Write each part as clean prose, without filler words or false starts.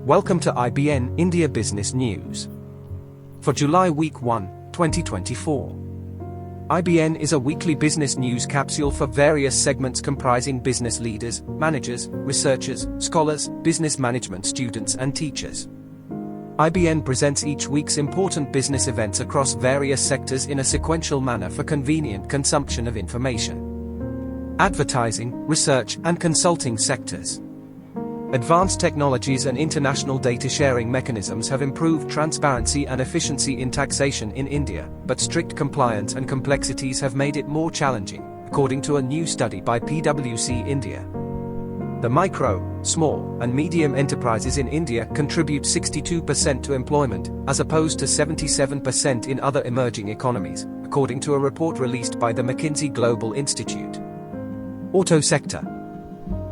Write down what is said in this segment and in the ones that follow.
Welcome to IBN India Business News. For July Week 1, 2024. IBN is a weekly business news capsule for various segments comprising business leaders, managers, researchers, scholars, business management students and teachers. IBN presents each week's important business events across various sectors in a sequential manner for convenient consumption of information. Advertising, research and consulting sectors. Advanced technologies and international data sharing mechanisms have improved transparency and efficiency in taxation in India, but strict compliance and complexities have made it more challenging, according to a new study by PwC India. The micro, small, and medium enterprises in India contribute 62% to employment, as opposed to 77% in other emerging economies, according to a report released by the McKinsey Global Institute. Auto sector.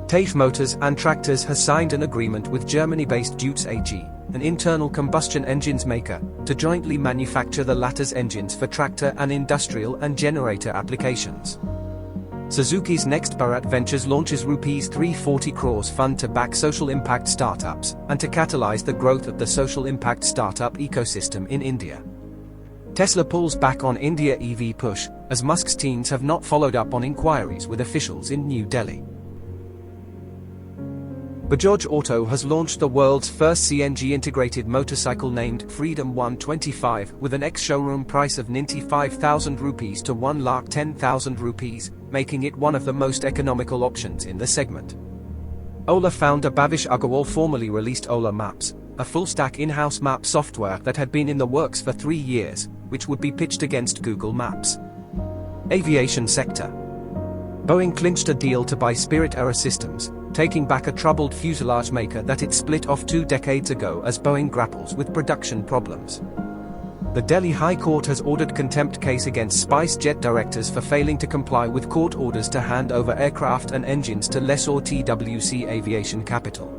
TAFE Motors and Tractors has signed an agreement with Germany-based Deutz AG, an internal combustion engines maker, to jointly manufacture the latter's engines for tractor and industrial and generator applications. Suzuki's Next Bharat Ventures launches Rs 340 crores fund to back social impact startups and to catalyze the growth of the social impact startup ecosystem in India. Tesla pulls back on India EV push, as Musk's teams have not followed up on inquiries with officials in New Delhi. Bajaj Auto has launched the world's first CNG-integrated motorcycle named Freedom 125 with an ex-showroom price of 95,000 rupees to 1,10,000 rupees, making it one of the most economical options in the segment. Ola founder Bhavish Agarwal formally released Ola Maps, a full-stack in-house map software that had been in the works for 3 years, which would be pitched against Google Maps. Aviation sector. Boeing clinched a deal to buy Spirit AeroSystems, taking back a troubled fuselage maker that it split off 2 decades ago as Boeing grapples with production problems. The Delhi High Court has ordered contempt case against SpiceJet directors for failing to comply with court orders to hand over aircraft and engines to lessor TWC Aviation Capital.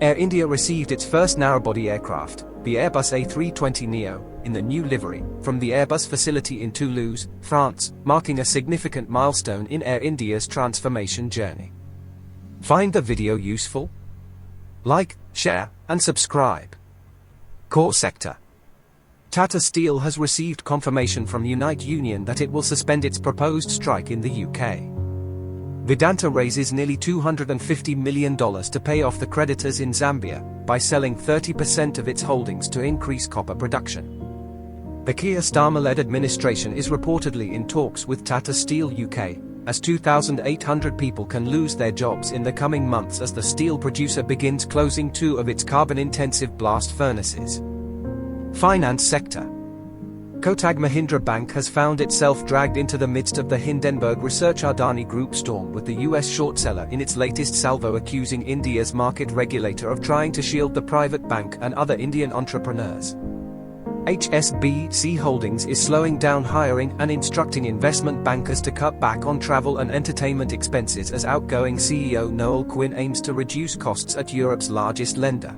Air India received its first narrowbody aircraft, the Airbus A320neo, in the new livery, from the Airbus facility in Toulouse, France, marking a significant milestone in Air India's transformation journey. Find the video useful? Like, share, and subscribe. Core sector. Tata Steel has received confirmation from Unite Union that it will suspend its proposed strike in the UK. Vedanta raises nearly $250 million to pay off the creditors in Zambia by selling 30% of its holdings to increase copper production. The Keir Starmer-led administration is reportedly in talks with Tata Steel UK, as 2,800 people can lose their jobs in the coming months as the steel producer begins closing 2 of its carbon-intensive blast furnaces. Finance sector. Kotak Mahindra Bank has found itself dragged into the midst of the Hindenburg Research Adani Group storm with the US short seller in its latest salvo accusing India's market regulator of trying to shield the private bank and other Indian entrepreneurs. HSBC Holdings is slowing down hiring and instructing investment bankers to cut back on travel and entertainment expenses as outgoing CEO Noel Quinn aims to reduce costs at Europe's largest lender.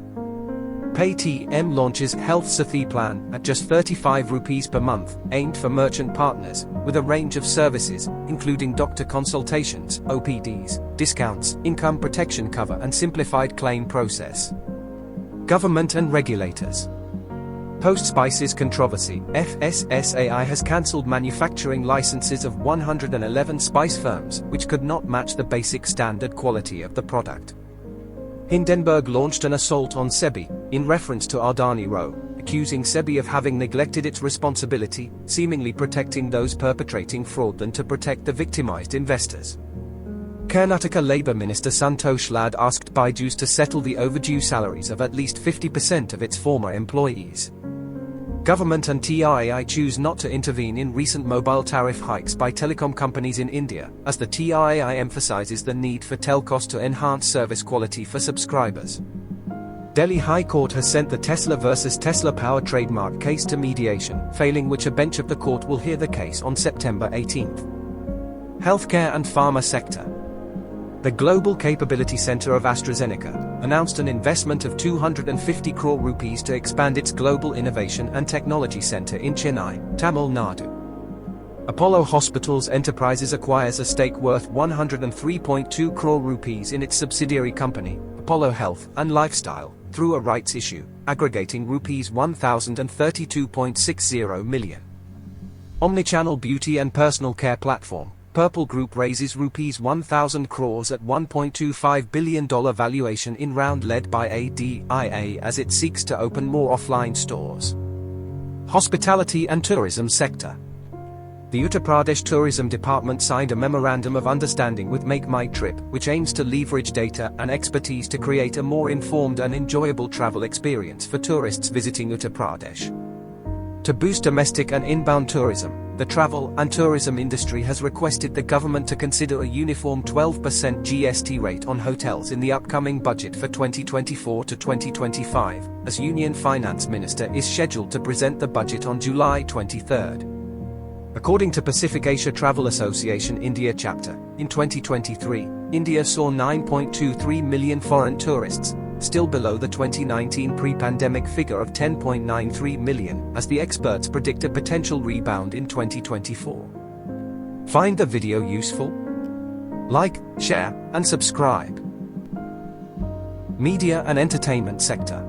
Paytm launches Health Sathi plan at just 35 rupees per month, aimed for merchant partners, with a range of services, including doctor consultations, OPDs, discounts, income protection cover and simplified claim process. Government and regulators. Post-Spices controversy, FSSAI has cancelled manufacturing licenses of 111 spice firms, which could not match the basic standard quality of the product. Hindenburg launched an assault on SEBI, in reference to Adani Row, accusing SEBI of having neglected its responsibility, seemingly protecting those perpetrating fraud than to protect the victimized investors. Karnataka Labour Minister Santosh Lad asked Byju's to settle the overdue salaries of at least 50% of its former employees. Government and TRAI choose not to intervene in recent mobile tariff hikes by telecom companies in India, as the TRAI emphasizes the need for telcos to enhance service quality for subscribers. Delhi High Court has sent the Tesla versus Tesla Power trademark case to mediation, failing which a bench of the court will hear the case on September 18th. Healthcare and pharma sector. The Global Capability Center of AstraZeneca announced an investment of 250 crore rupees to expand its Global Innovation and Technology Center in Chennai, Tamil Nadu. Apollo Hospitals Enterprises acquires a stake worth 103.2 crore rupees in its subsidiary company, Apollo Health and Lifestyle, through a rights issue, aggregating rupees 1,032.60 million. Omnichannel beauty and personal care platform, Purple Group raises rupees 1,000 crores at $1.25 billion valuation in round led by ADIA as it seeks to open more offline stores. Hospitality and tourism sector. The Uttar Pradesh Tourism Department signed a memorandum of understanding with Make My Trip, which aims to leverage data and expertise to create a more informed and enjoyable travel experience for tourists visiting Uttar Pradesh. To boost domestic and inbound tourism, the travel and tourism industry has requested the government to consider a uniform 12% GST rate on hotels in the upcoming budget for 2024 to 2025, as Union Finance Minister is scheduled to present the budget on July 23. According to Pacific Asia Travel Association India chapter, in 2023, India saw 9.23 million foreign tourists, still below the 2019 pre-pandemic figure of 10.93 million, as the experts predict a potential rebound in 2024. Find the video useful? Like, share, and subscribe. Media and entertainment sector.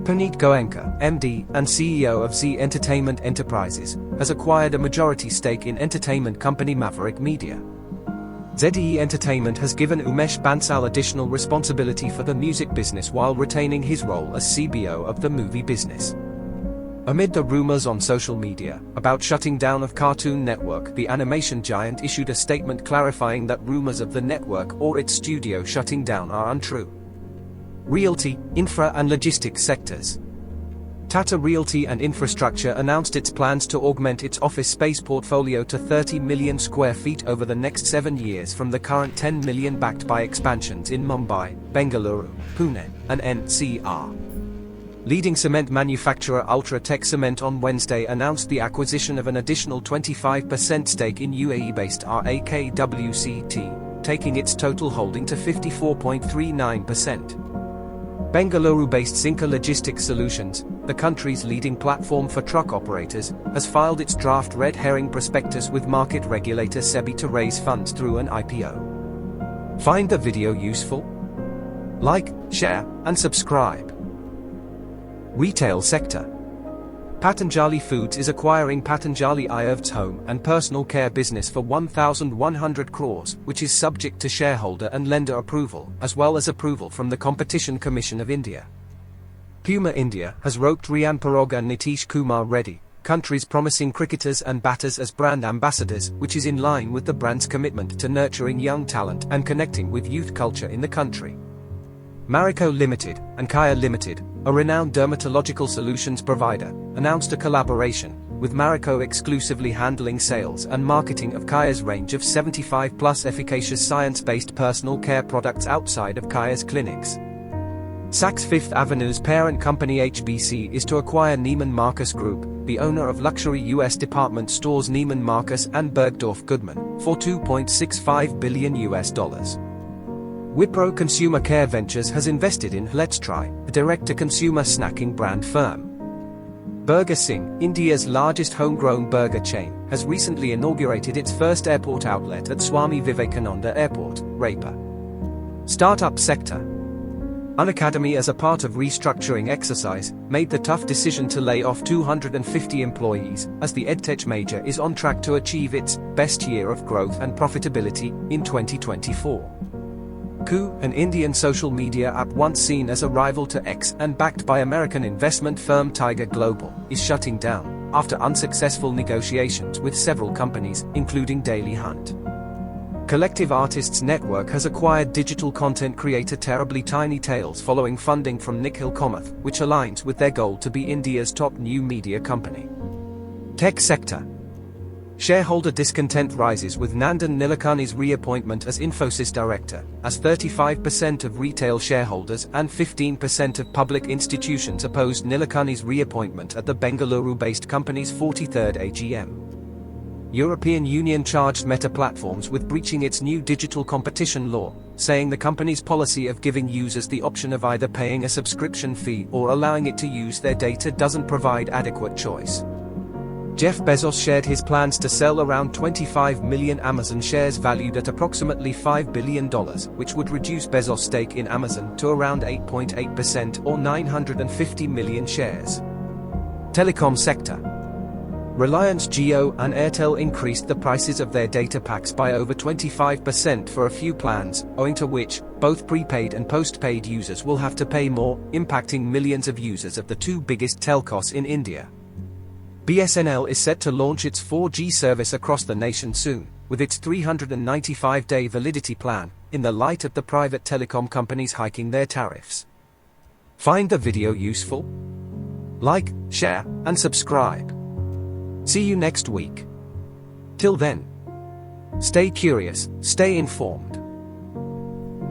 Puneet Goenka, MD and CEO of Z Entertainment Enterprises, has acquired a majority stake in entertainment company Maverick Media. ZE Entertainment has given Umesh Bansal additional responsibility for the music business while retaining his role as CBO of the movie business. Amid the rumors on social media about shutting down of Cartoon Network, the animation giant issued a statement clarifying that rumors of the network or its studio shutting down are untrue. Realty, infra and logistics sectors. Tata Realty and Infrastructure announced its plans to augment its office space portfolio to 30 million square feet over the next 7 years from the current 10 million, backed by expansions in Mumbai, Bengaluru, Pune, and NCR. Leading cement manufacturer Ultra-Tech Cement on Wednesday announced the acquisition of an additional 25% stake in UAE-based RAKWCT, taking its total holding to 54.39%. Bengaluru-based Zinca Logistics Solutions, the country's leading platform for truck operators, has filed its draft red herring prospectus with market regulator SEBI to raise funds through an IPO. Find the video useful? Like, share, and subscribe. Retail sector. Patanjali Foods is acquiring Patanjali Ayurved's home and personal care business for 1,100 crores, which is subject to shareholder and lender approval, as well as approval from the Competition Commission of India. Puma India has roped Riyan Parag and Nitish Kumar Reddy, country's promising cricketers and batters, as brand ambassadors, which is in line with the brand's commitment to nurturing young talent and connecting with youth culture in the country. Marico Limited and Kaya Limited, a renowned dermatological solutions provider, announced a collaboration, with Marico exclusively handling sales and marketing of Kaya's range of 75+ efficacious science-based personal care products outside of Kaya's clinics. Saks Fifth Avenue's parent company HBC is to acquire Neiman Marcus Group, the owner of luxury U.S. department stores Neiman Marcus and Bergdorf Goodman, for $2.65 billion. Wipro Consumer Care Ventures has invested in Let's Try, a direct-to-consumer snacking brand firm. Burger Singh, India's largest homegrown burger chain, has recently inaugurated its first airport outlet at Swami Vivekananda Airport, Raipur. Startup sector. Unacademy, as a part of restructuring exercise, made the tough decision to lay off 250 employees, as the EdTech major is on track to achieve its best year of growth and profitability in 2024. Koo, an Indian social media app once seen as a rival to X and backed by American investment firm Tiger Global, is shutting down, after unsuccessful negotiations with several companies, including Daily Hunt. Collective Artists Network has acquired digital content creator Terribly Tiny Tales following funding from Nikhil Kamath, which aligns with their goal to be India's top new media company. Tech sector. Shareholder discontent rises with Nandan Nilekani's reappointment as Infosys director, as 35% of retail shareholders and 15% of public institutions opposed Nilekani's reappointment at the Bengaluru-based company's 43rd AGM. European Union charged Meta Platforms with breaching its new digital competition law, saying the company's policy of giving users the option of either paying a subscription fee or allowing it to use their data doesn't provide adequate choice. Jeff Bezos shared his plans to sell around 25 million Amazon shares valued at approximately $5 billion, which would reduce Bezos' stake in Amazon to around 8.8% or 950 million shares. Telecom sector. Reliance Jio and Airtel increased the prices of their data packs by over 25% for a few plans, owing to which, both prepaid and postpaid users will have to pay more, impacting millions of users of the two biggest telcos in India. BSNL is set to launch its 4G service across the nation soon, with its 395-day validity plan, in the light of the private telecom companies hiking their tariffs. Find the video useful? Like, share, and subscribe. See you next week. Till then, stay curious, stay informed.